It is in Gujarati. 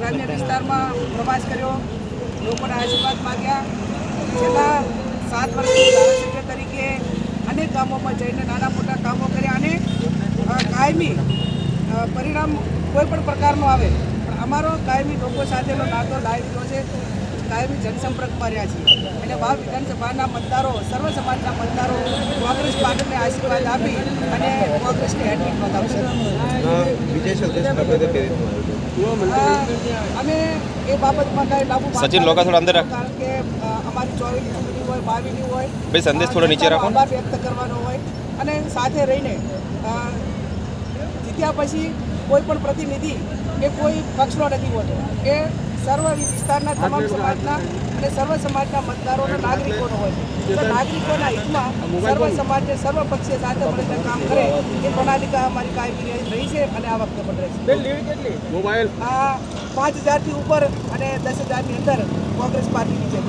ગ્રામ્ય વિસ્તારમાં પ્રવાસ કર્યો, લોકોના આશીર્વાદ માગ્યા. છેલ્લા 7 વર્ષથી ધારાસભ્ય તરીકે અનેક ગામોમાં જઈને નાના મોટા કામો કર્યા અને કાયમી પરિણામ કોઈ પણ પ્રકારનું આવે પણ અમારો કાયમી લોકો સાથેનો નાતો લાવી દીધો છે. કાયમી જનસંપર્કમાં રહ્યા છીએ અને વાવ વિધાનસભાના મતદારો, સર્વ સમાજના મતદારો કોંગ્રેસ પાર્ટીને આશીર્વાદ આપી અને કોંગ્રેસની હેડવીક નોંધાવશે. અમે એ બાબતમાં કાંઈ લાભ સચિન લોકો થોડા અંદર કારણ કે અમારી 24ની ચૂંટણી હોય, 22ની હોય, ભાઈ સંદેશ થોડો નીચે રાખો, આભાર વ્યક્ત કરવાનો હોય અને સાથે રહીને જીત્યા પછી કોઈ પણ પ્રતિનિધિ એ કોઈ પક્ષનો નથી હોતો, એ સર્વ વિસ્તારના તમામ સમાજના અને સર્વ સમાજના મતદારોના નાગરિકોનો હોય છે. તો નાગરિકોના હિતમાં સર્વ સમાજને સર્વ પક્ષે સાથે મળીને કામ કરે એ પ્રણાલિકા અમારી કાયમી રહી છે અને આ વખતે પણ રહેશે. મોબાઈલ 5000થી ઉપર અને 10,000ની અંદર કોંગ્રેસ પાર્ટીની છે.